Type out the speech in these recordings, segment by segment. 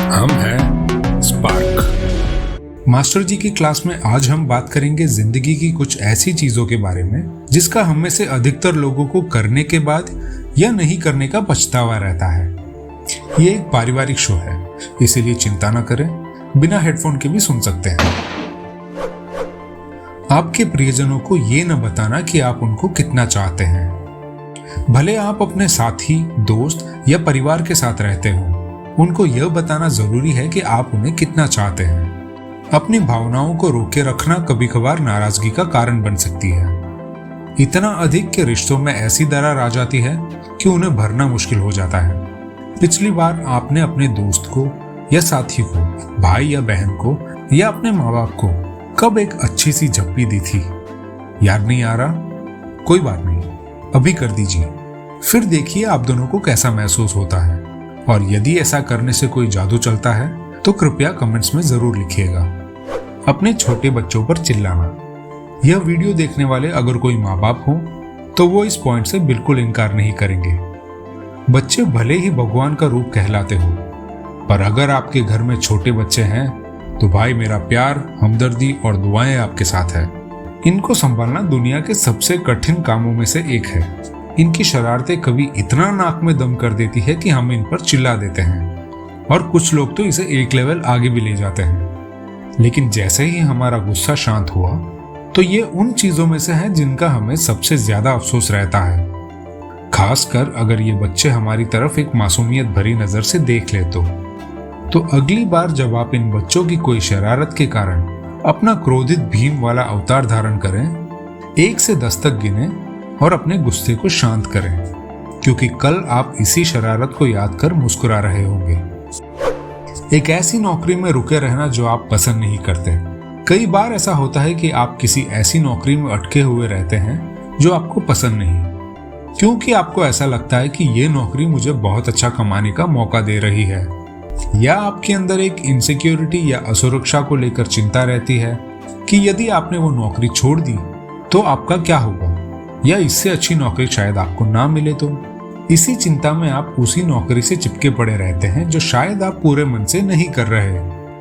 हम हैं spark. Master जी की क्लास में आज हम बात करेंगे जिंदगी की कुछ ऐसी चीजों के बारे में जिसका हम में से अधिकतर लोगों को करने के बाद या नहीं करने का पछतावा रहता है। ये एक पारिवारिक शो है, इसीलिए चिंता न करें, बिना हेडफोन के भी सुन सकते हैं। आपके प्रियजनों को ये न बताना कि आप उनको कितना चाहते हैं। भले आप अपने साथी, दोस्त या परिवार के साथ रहते हो, उनको यह बताना जरूरी है कि आप उन्हें कितना चाहते हैं। अपनी भावनाओं को रोके रखना कभी कभार नाराजगी का कारण बन सकती है। इतना अधिक कि रिश्तों में ऐसी दरार आ जाती है कि उन्हें भरना मुश्किल हो जाता है। पिछली बार आपने अपने दोस्त को या साथी को, भाई या बहन को या अपने माँ बाप को कब एक अच्छी सी झप्पी दी थी? याद नहीं आ रहा? कोई बात नहीं, अभी कर दीजिए, फिर देखिए आप दोनों को कैसा महसूस होता है। और यदि ऐसा करने से कोई जादू चलता है तो कृपया कमेंट्स में जरूर लिखिएगा। अपने छोटे बच्चों पर चिल्लाना। यह वीडियो देखने वाले अगर कोई माँ बाप हो तो वो इस पॉइंट से बिल्कुल इनकार नहीं करेंगे। बच्चे भले ही भगवान का रूप कहलाते हो, पर अगर आपके घर में छोटे बच्चे हैं तो भाई मेरा प्यार, हमदर्दी और दुआएं आपके साथ है। इनको संभालना दुनिया के सबसे कठिन कामों में से एक है। इनकी शरारतें कभी इतना नाक में दम कर देती है कि हम इन पर चिल्ला देते हैं, और कुछ लोग तो इसे एक लेवल आगे भी ले जाते हैं। लेकिन जैसे ही हमारा गुस्सा शांत हुआ तो ये उन चीजों में से है जिनका हमें सबसे ज्यादा अफसोस रहता है, खासकर अगर ये बच्चे हमारी तरफ एक मासूमियत भरी नजर से देख ले तो अगली बार जब आप इन बच्चों की कोई शरारत के कारण अपना क्रोधित भीम वाला अवतार धारण करें, 1 से 10 तक गिने और अपने गुस्से को शांत करें, क्योंकि कल आप इसी शरारत को याद कर मुस्कुरा रहे होंगे। एक ऐसी नौकरी में रुके रहना जो आप पसंद नहीं करते। कई बार ऐसा होता है कि आप किसी ऐसी नौकरी में अटके हुए रहते हैं जो आपको पसंद नहीं, क्योंकि आपको ऐसा लगता है कि ये नौकरी मुझे बहुत अच्छा कमाने का मौका दे रही है, या आपके अंदर एक इनसिक्योरिटी या असुरक्षा को लेकर चिंता रहती है कि यदि आपने वो नौकरी छोड़ दी तो आपका क्या होगा, या इससे अच्छी नौकरी शायद आपको ना मिले तो। इसी चिंता में आप उसी नौकरी से चिपके पड़े रहते हैं जो शायद आप पूरे मन से नहीं कर रहे।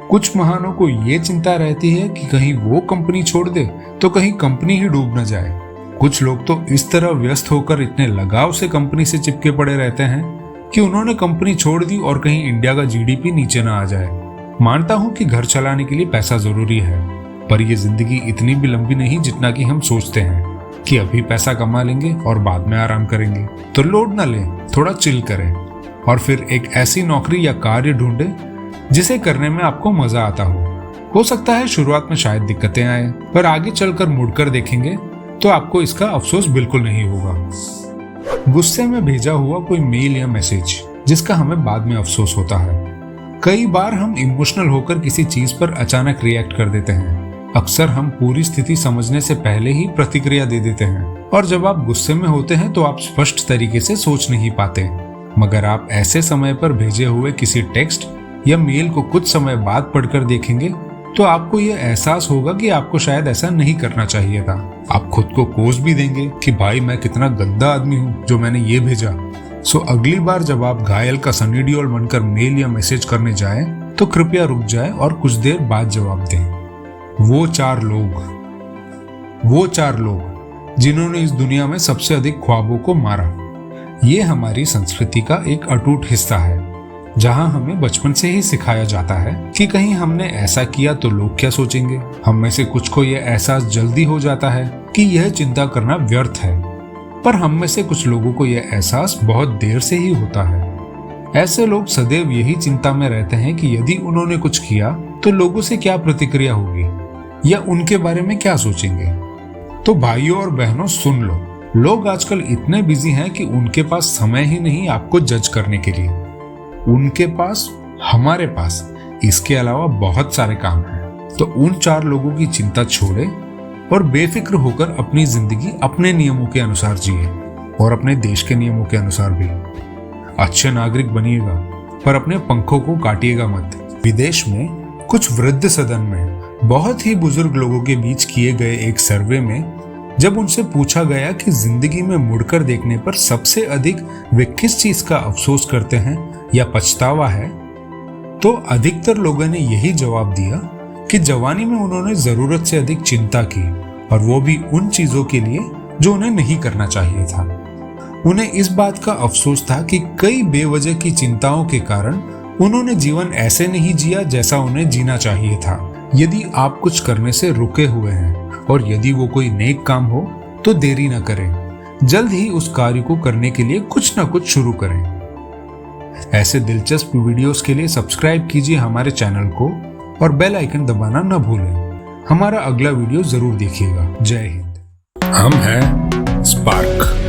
कुछ महानों को ये चिंता रहती है कि कहीं वो कंपनी छोड़ दे तो कहीं कंपनी ही डूब न जाए। कुछ लोग तो इस तरह व्यस्त होकर इतने लगाव से कंपनी से चिपके पड़े रहते हैं कि उन्होंने कंपनी छोड़ दी और कहीं इंडिया का जीडीपी नीचे ना आ जाए। मानता हूं कि घर चलाने के लिए पैसा जरूरी है, पर यह जिंदगी इतनी भी लंबी नहीं जितना कि हम सोचते हैं कि अभी पैसा कमा लेंगे और बाद में आराम करेंगे। तो लोड ना लें, थोड़ा चिल करें और फिर एक ऐसी नौकरी या कार्य ढूंढें जिसे करने में आपको मजा आता हो सकता है शुरुआत में शायद दिक्कतें आए, पर आगे चलकर मुड़कर देखेंगे तो आपको इसका अफसोस बिल्कुल नहीं होगा। गुस्से में भेजा हुआ कोई मेल या मैसेज जिसका हमें बाद में अफसोस होता है। कई बार हम इमोशनल होकर किसी चीज पर अचानक रिएक्ट कर देते हैं। अक्सर हम पूरी स्थिति समझने से पहले ही प्रतिक्रिया दे देते हैं, और जब आप गुस्से में होते हैं तो आप स्पष्ट तरीके से सोच नहीं पाते। मगर आप ऐसे समय पर भेजे हुए किसी टेक्स्ट या मेल को कुछ समय बाद पढ़कर देखेंगे तो आपको यह एहसास होगा कि आपको शायद ऐसा नहीं करना चाहिए था। आप खुद को कोस भी देंगे कि भाई मैं कितना गंदा आदमी हूँ जो मैंने ये भेजा। सो अगली बार जब आप घायल का सनी डियोल बनकर मेल या मैसेज करने जाएं तो कृपया रुक जाएं और कुछ देर बाद जवाब दें। वो चार लोग जिन्होंने इस दुनिया में सबसे अधिक ख्वाबों को मारा। ये हमारी संस्कृति का एक अटूट हिस्सा है, जहां हमें बचपन से ही सिखाया जाता है कि कहीं हमने ऐसा किया तो लोग क्या सोचेंगे। हम में से कुछ को यह एहसास जल्दी हो जाता है कि यह चिंता करना व्यर्थ है, पर हम में से कुछ लोगों को यह एहसास बहुत देर से ही होता है। ऐसे लोग सदैव यही चिंता में रहते हैं कि यदि उन्होंने कुछ किया तो लोगों से क्या प्रतिक्रिया होगी या उनके बारे में क्या सोचेंगे। तो भाइयों और बहनों सुन लो, लोग आजकल इतने बिजी हैं कि उनके पास समय ही नहीं आपको जज करने के लिए। उनके पास, हमारे पास इसके अलावा बहुत सारे काम हैं। तो उन 4 लोगों की चिंता छोड़े और बेफिक्र होकर अपनी जिंदगी अपने नियमों के अनुसार जिए, और अपने देश के नियमों के अनुसार भी। अच्छे नागरिक बनिएगा, पर अपने पंखों को काटिएगा मत। विदेश में कुछ वृद्ध सदन में बहुत ही बुजुर्ग लोगों के बीच किए गए एक सर्वे में जब उनसे पूछा गया कि जिंदगी में मुड़कर देखने पर सबसे अधिक वे किस चीज का अफसोस करते हैं या पछतावा है, तो अधिकतर लोगों ने यही जवाब दिया कि जवानी में उन्होंने जरूरत से अधिक चिंता की, और वो भी उन चीजों के लिए जो उन्हें नहीं करना चाहिए था। उन्हें इस बात का अफसोस था कि कई बेवजह की चिंताओं के कारण उन्होंने जीवन ऐसे नहीं जिया जैसा उन्हें जीना चाहिए था। यदि आप कुछ करने से रुके हुए हैं और यदि वो कोई नेक काम हो तो देरी न करें, जल्द ही उस कार्य को करने के लिए कुछ ना कुछ शुरू करें। ऐसे दिलचस्प वीडियोस के लिए सब्सक्राइब कीजिए हमारे चैनल को और बेल आइकन दबाना न भूलें। हमारा अगला वीडियो जरूर देखिएगा। जय हिंद। हम हैं स्पार्क।